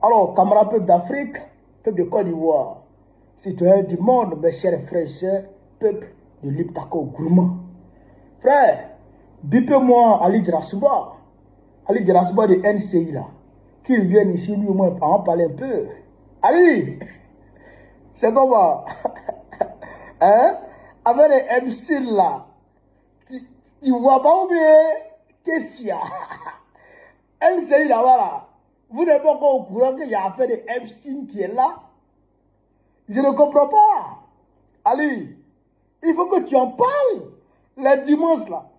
Alors, camarades peuple d'Afrique, peuple de Côte d'Ivoire, citoyens du monde, mes chers frères et sœurs, peuple de l'Iptako Gourmand. Frère, bipez-moi Ali Djarasuba de NCI là, qu'il vienne ici, lui au moins, en parler un peu. Ali, c'est comment? Hein? Avec les Epstein là, tu vois pas où bien? Qu'est-ce qu'il y a? NCI là-bas là, vous n'êtes pas encore au courant qu'il y a affaire de Epstein qui est là? Je ne comprends pas. Ali, il faut que tu en parles. Les dimanches là,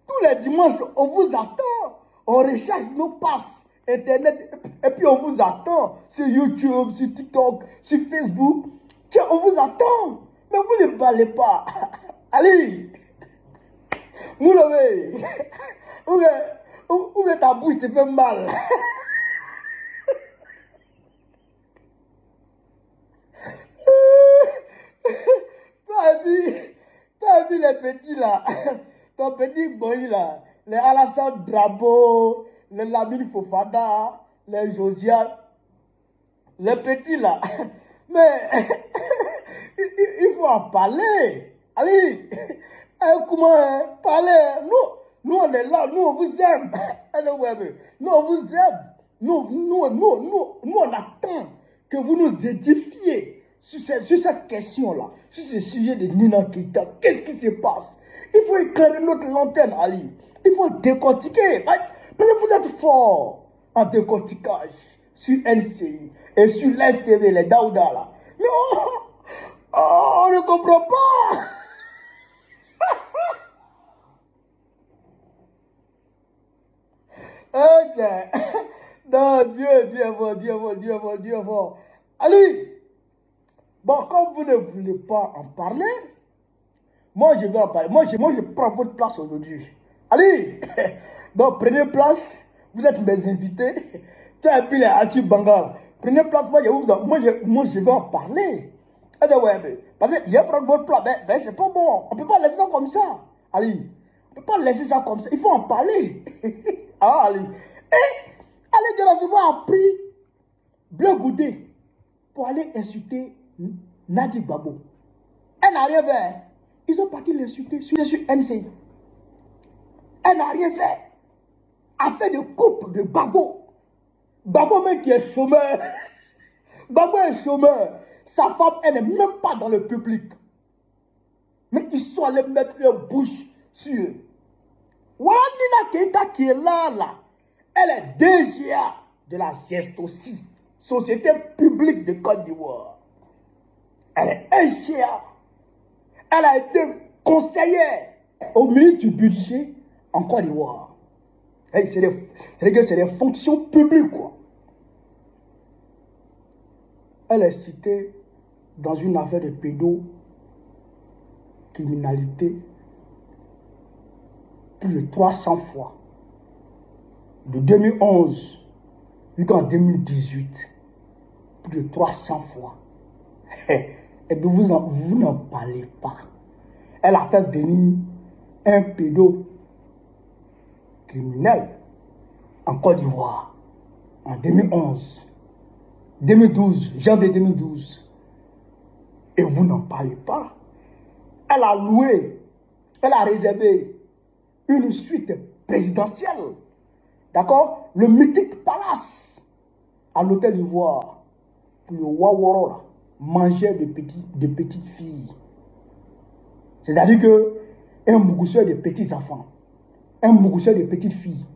tous les dimanches, on vous attend. On recharge nos passes Internet et puis on vous attend sur YouTube, sur TikTok, sur Facebook. Tiens, on vous attend. Mais vous ne parlez pas. Ali, vous l'avez. Où est ta bouche te fait mal? Toi, vu les petits là, ton petit boy là, les Alassane Drabo, les Lamine Fofana, les Josiane, les petits là. Mais il faut en parler. Allez, comment parler? Nous on est là, nous on vous aime. Nous on vous aime. Nous on attend que vous nous édifiez sur cette question-là, sur ce sujet de Nina Keita. Qu'est-ce qui se passe? Il faut éclairer notre lanterne, Ali. Il faut décortiquer. Parce que vous êtes fort en décortiquage sur NCI et sur Live TV, les Daouda là. Mais on ne comprend pas. Ok. Non, Dieu est fort. Ali, bon, comme vous ne voulez pas en parler, moi je vais en parler. Moi je prends votre place aujourd'hui. Allez, donc prenez place. Vous êtes mes invités. Tu as appelé Ati Bangal. Prenez place, moi je vais en parler. Parce que je vais prendre votre place. Mais c'est pas bon. On ne peut pas laisser ça comme ça. Allez, on ne peut pas laisser ça comme ça. Il faut en parler. Ah, allez. Et allez, Djarasuba a pris Bleu Goudé pour aller insulter Nadi Babo. Elle n'a rien fait. Ils ont parti l'insulter sur NCI. Elle n'a rien fait. Affaire de couple de Babo. Babo même qui est chômeur. Babo est chômeur. Sa femme, elle n'est même pas dans le public. Mais ils sont allés mettre leur bouche sur eux. Voilà Nina Keita qui est là. Elle est DGA de la Gestosi, Société publique de Côte d'Ivoire. Elle est SGA. Elle a été conseillère au ministre du budget en Côte d'Ivoire. C'est des fonctions publiques, quoi. Elle est citée dans une affaire de pédocriminalité plus de 300 fois. De 2011 jusqu'en 2018, plus de 300 fois. Et bien vous n'en parlez pas. Elle a fait venir un pédocriminel en Côte d'Ivoire en 2012, janvier 2012. Et vous n'en parlez pas. Elle a réservé une suite présidentielle. D'accord? Le mythique palace à l'hôtel d'Ivoire pour le Waworo là. Manger de petites filles. C'est-à-dire que un mougousseur de petits enfants, un mougousseur de petites filles,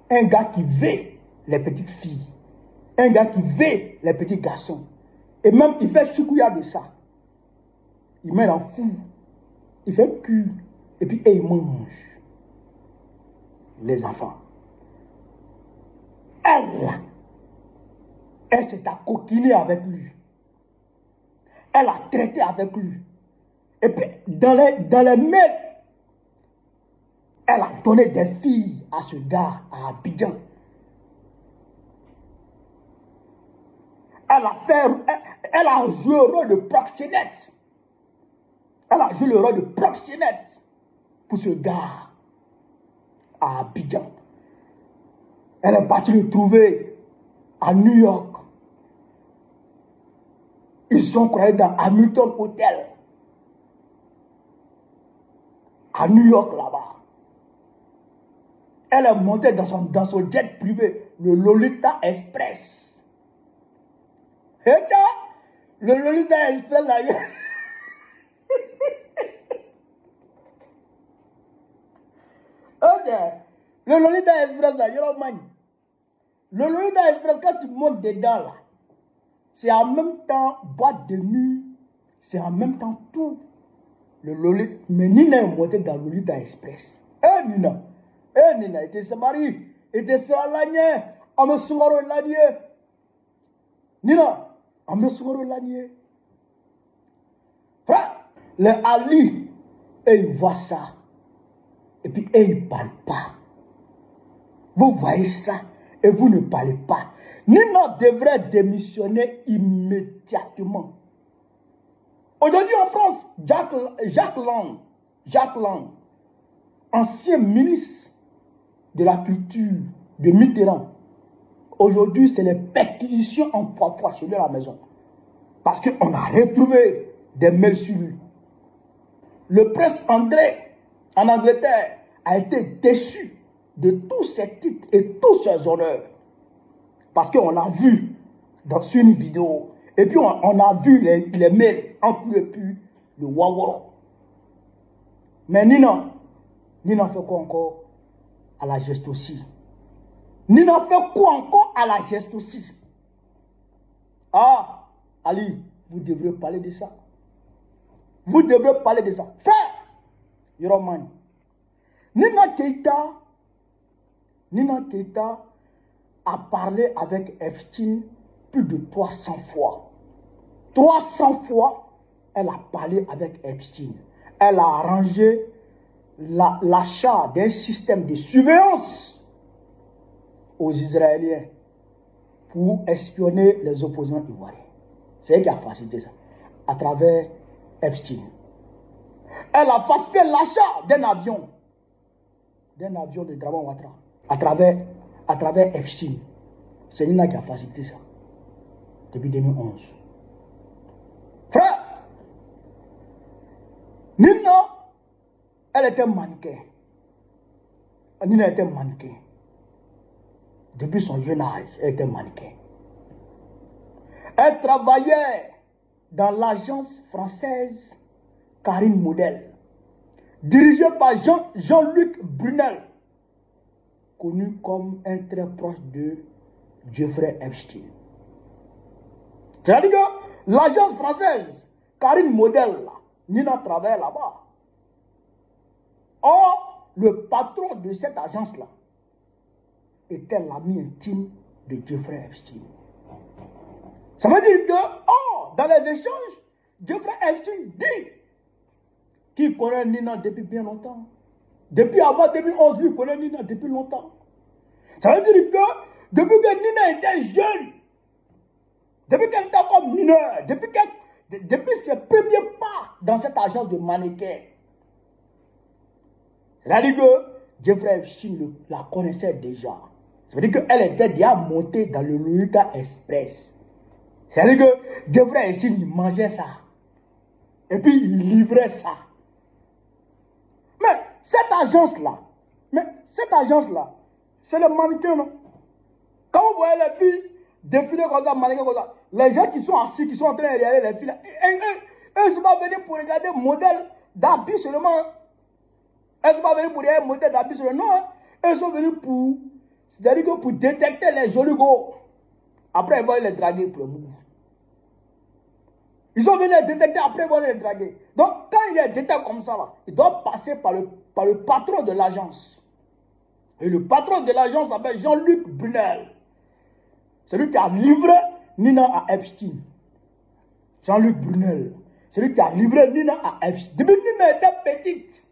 un gars qui veut les petites filles, un gars qui veut les petits garçons, et même il fait choukouya de ça. Il met en fou, il fait cul, et puis il mange les enfants. Elle s'est coquinée avec lui. Elle a traité avec lui. Et puis, dans les mails, elle a donné des filles à ce gars à Abidjan. Elle a joué le rôle de proxénète. Elle a joué le rôle de proxénète pour ce gars à Abidjan. Elle est partie le trouver à New York. sont croyés dans Hamilton Hotel. À New York, là-bas. Elle est montée dans son jet privé, le Lolita Express. Et là, le Lolita Express, là, ok. Le Lolita Express, là, le Lolita Express, quand tu montes dedans, là, c'est en même temps boîte de nuit, c'est en même temps tout. Le Lolita, mais Nina est montée dans le Lolita Express. Nina, était sa mari, était sa lanier, on me soumaro lanier. Nina, on me soumaro lanier. Frère, les Ali, ils voient ça. Et puis, ils ne parlent pas. Vous voyez ça et vous ne parlez pas. Nina devrait démissionner immédiatement. Aujourd'hui en France, Jacques Lang, ancien ministre de la culture de Mitterrand, aujourd'hui c'est les perquisitions en poids chez lui à la maison. Parce qu'on a retrouvé des mails sur lui. Le prince André, en Angleterre, a été déçu de tous ses titres et tous ses honneurs. Parce qu'on l'a vu sur une vidéo. Et puis on a vu les mails entre lui et puis le Waworo. Mais Nina fait quoi encore à la geste aussi? Nina fait quoi encore à la geste aussi? Ah, Ali, vous devrez parler de ça. Vous devrez parler de ça. Faire Yoroman. Nina Keita a parlé avec Epstein plus de 300 fois. 300 fois, elle a parlé avec Epstein. Elle a arrangé l'achat d'un système de surveillance aux Israéliens pour espionner les opposants ivoiriens. C'est elle qui a facilité ça, à travers Epstein. Elle a facilité l'achat d'un avion de Draman Ouattara, à travers Epstein. C'est Nina qui a facilité ça, depuis 2011. Frère, Nina, elle était mannequin. Nina était mannequin. Depuis son jeune âge, elle était mannequin. Elle travaillait dans l'agence française Karine Model, dirigée par Jean-Luc Brunel, connu comme un très proche de Jeffrey Epstein. C'est-à-dire que l'agence française Karine Model, Nina travaille là-bas. Or, le patron de cette agence-là était l'ami intime de Jeffrey Epstein. Ça veut dire que, dans les échanges, Jeffrey Epstein dit qu'il connaît Nina depuis bien longtemps. Depuis avant 2011, lui connaît Nina depuis longtemps. Ça veut dire que, depuis que Nina était jeune, depuis qu'elle était encore mineure, depuis ses premiers pas dans cette agence de mannequin, c'est-à-dire que Jeffrey Epstein la connaissait déjà. Ça veut dire qu'elle était déjà montée dans le Lolita Express. C'est-à-dire que Jeffrey Epstein, il mangeait ça. Et puis, il livrait ça. Mais cette agence-là, c'est le mannequin, non? Quand vous voyez les filles défiler comme ça, mannequin comme ça, les gens qui sont assis, qui sont en train de regarder les filles, là, eux ne sont pas venus pour regarder le modèle d'habits seulement. Elles ne sont pas venus pour regarder le modèle d'habits seulement. Non, elles sont venus pour, c'est-à-dire que pour détecter les jolis gars. Après, ils vont les draguer pour le mouvement. Ils sont venus les détecter, après ils vont les draguer. Donc, quand ils les détectent comme ça, là, ils doivent passer par le patron de l'agence. Et le patron de l'agence s'appelle Jean-Luc Brunel. C'est lui qui a livré Nina à Epstein. Jean-Luc Brunel. C'est lui qui a livré Nina à Epstein. Depuis Nina était petite.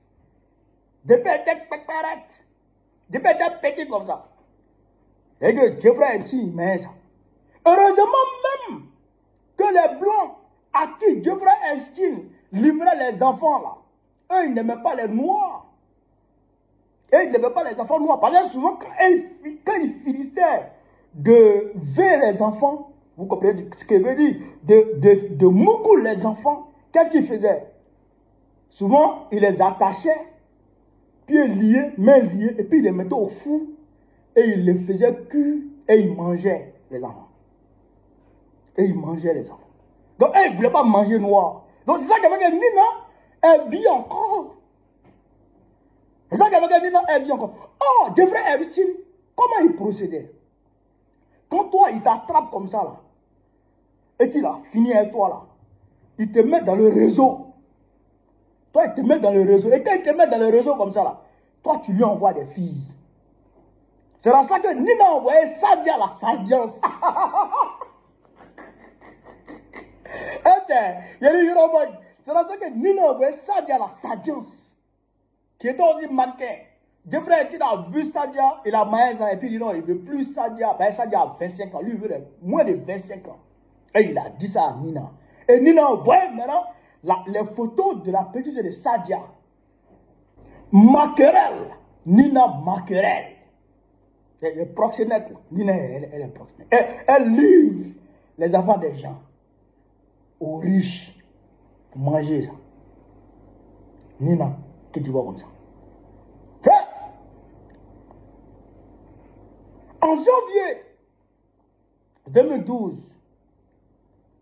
Depuis elle était péparette. Depuis elle était petite comme ça. Et que Jeffrey Epstein met ça. Heureusement même que les blancs à qui Jeffrey Epstein livrait les enfants là, eux ils n'aimaient pas les noirs. Et ils n'aimaient pas les enfants noirs. Parce que souvent quand ils finissaient de ver les enfants, Vous comprenez ce que je veux dire? De Moukou, les enfants, qu'est-ce qu'ils faisaient? Souvent, ils les attachaient, pieds liés, mains liées, et puis ils les mettaient au four, et ils les faisaient cuire, et ils mangeaient les enfants. Et ils mangeaient les enfants. Donc, elle ne voulait pas manger noir. Donc, c'est ça qu'avec Nina, elle vit encore. C'est ça qu'avec Nina, elle vit encore. Oh, Jeffrey Epstein, comment il procédait? Quand toi, il t'attrape comme ça, là, et qu'il a fini avec toi, là, il te met dans le réseau. Toi, il te met dans le réseau. Et quand il te met dans le réseau comme ça, là, toi, tu lui envoies des filles. C'est dans ça que Nina a envoyé Sadia la Sadiance. C'est dans ça que Nina a envoyé Sadia la Sadiance, qui était aussi mannequin. Jeffrey Epstein a vu Sadia, il a maillé ça, et puis il dit non, il ne veut plus Sadia. Ben, Sadia a 25 ans, lui, il veut moins de 25 ans. Et il a dit ça à Nina. Et Nina a envoyé maintenant les photos de la petite de Sadia. Maquerelle. Nina Maquerelle. C'est le proxénète. Nina, elle est proxénète. Elle livre les enfants des gens aux riches pour manger ça. Nina, que tu vois comme ça. Frère, en janvier 2012,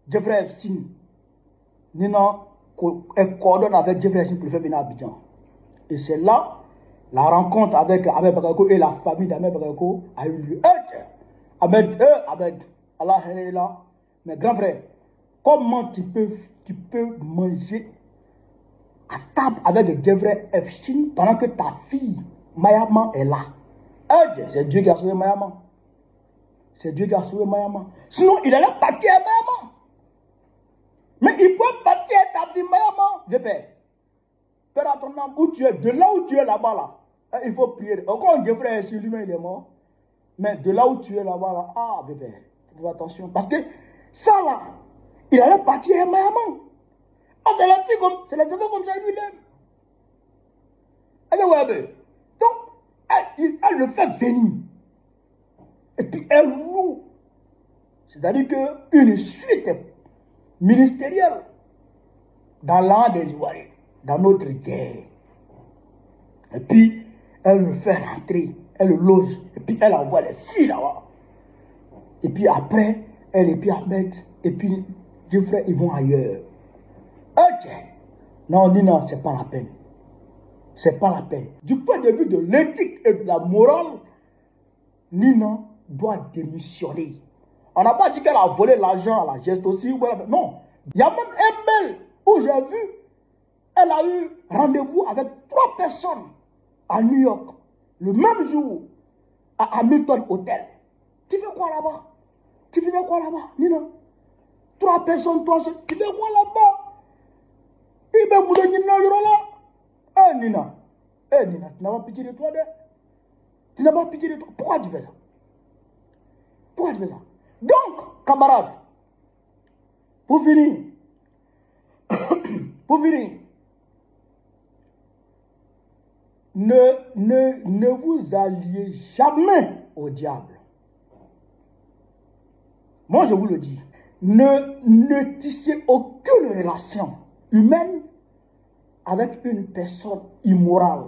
Jeffrey Epstein, Nina, elle coordonne avec Jeffrey Epstein pour le faire venir à Abidjan. Et c'est là la rencontre avec Ahmed Bakayoko et la famille d'Ahmed Bakayoko a eu lieu. Ahmed, Allah est là. Mais grand frère, comment tu peux manger à table avec Jeffrey Epstein pendant que ta fille, Mayama, est là? C'est Dieu qui a sauvé Mayama. C'est Dieu qui a sauvé Mayama. Sinon, il allait partir à Mayama. Mais il peut partir à ta fille Mayama. Je père. Père, à ton âme, où tu es, de là où tu es là-bas, là, il faut prier. Encore Jeffrey Epstein lui-même, il est mort. Mais de là où tu es là-bas, là, bébé, fais attention. Parce que ça, là, il allait partir à Mayama. C'est la fille comme, c'est les enfants comme ça, lui-même. Donc, elle le fait venir. Et puis, elle loue. C'est-à-dire qu'une suite ministérielle dans l'an des Ivoiriens, dans notre guerre. Et puis, elle le fait rentrer, elle le loge, et puis elle envoie les filles là-bas. Et puis après, elle et puis Ahmed, et puis Jeffrey, ils vont ailleurs. Ok. Non, Nina, c'est pas la peine. C'est pas la peine. Du point de vue de l'éthique et de la morale, Nina doit démissionner. On n'a pas dit qu'elle a volé l'argent à la geste aussi. Non. Il y a même un mail où j'ai vu, elle a eu rendez-vous avec 3 personnes à New York, le même jour, à Hamilton Hotel. Tu fais quoi là-bas? Tu faisais quoi là-bas, Nina? 3 personnes, toi seul. Tu fais quoi là-bas? Il m'a voulu Nina là. Nina. Nina, tu n'as pas pitié de toi, tu n'as pas pitié de toi. Pourquoi tu fais ça? Pourquoi tu fais ça? Donc, camarades, pour finir, ne vous alliez jamais au diable. Moi, je vous le dis. Ne tissez aucune relation humaine avec une personne immorale,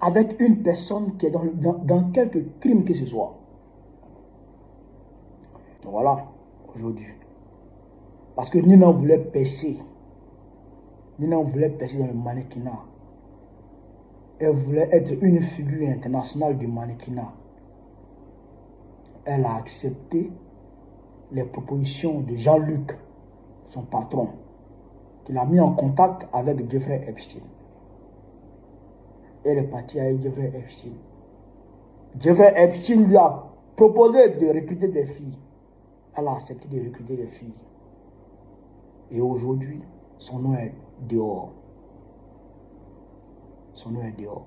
avec une personne qui est dans quelque crime que ce soit. Voilà, aujourd'hui. Parce que Nina voulait percer. Nina voulait percer dans le mannequinat. Elle voulait être une figure internationale du mannequinat. Elle a accepté les propositions de Jean-Luc, son patron, qui l'a mis en contact avec Jeffrey Epstein. Elle est partie avec Jeffrey Epstein. Jeffrey Epstein lui a proposé de recruter des filles. Elle a accepté de recruter des filles. Et aujourd'hui, son nom est dehors. Son nom est dehors.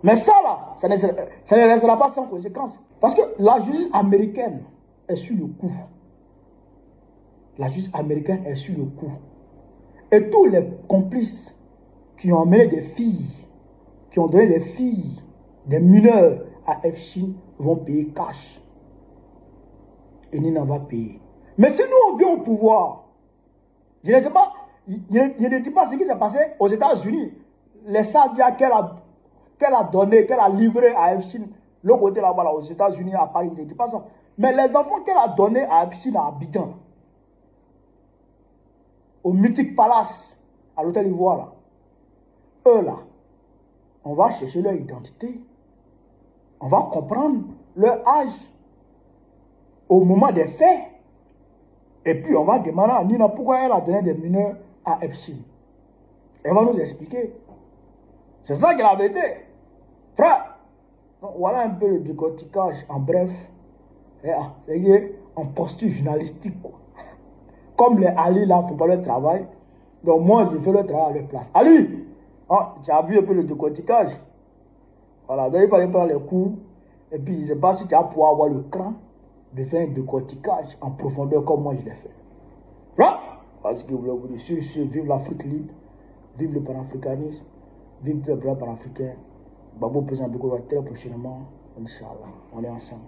Mais ça là, ça ne restera pas sans conséquence. Parce que la justice américaine est sur le coup. La justice américaine est sur le coup. Et tous les complices qui ont emmené des filles, qui ont donné des filles, des mineurs à Epstein, vont payer cash. et Nina va payer. Mais si nous on vient au pouvoir, je ne sais pas, je ne dis pas ce qui s'est passé aux États-Unis. Les Sadia qu'elle a donné, qu'elle a livré à Epstein, le côté là-bas, là, aux États-Unis, à Paris, je ne dis pas ça. Mais les enfants qu'elle a donnés à Epstein à Abidjan, au Mythique Palace, à l'hôtel Ivoire, là, eux là, on va chercher leur identité. On va comprendre leur âge au moment des faits. Et puis on va demander à Nina pourquoi elle a donné des mineurs à Epstein. Elle va nous expliquer. C'est ça qu'elle avait dit. Frère, donc, voilà un peu le décortiquage en bref. En posture journalistique. Quoi. Comme les Ali là, il ne faut pas leur travail. Donc moi, je fais le travail à leur place. Ali, tu as vu un peu le décortiquage. Voilà, donc il fallait prendre les cours. Et puis, je ne sais pas si tu as pour avoir le cran de faire un décortiquage en profondeur comme moi je l'ai fait. Là, parce que vous voulez vous dire, vive l'Afrique libre, vive le panafricanisme, vive le bras panafricain. Babo présente beaucoup très prochainement. Inch'Allah, on est ensemble.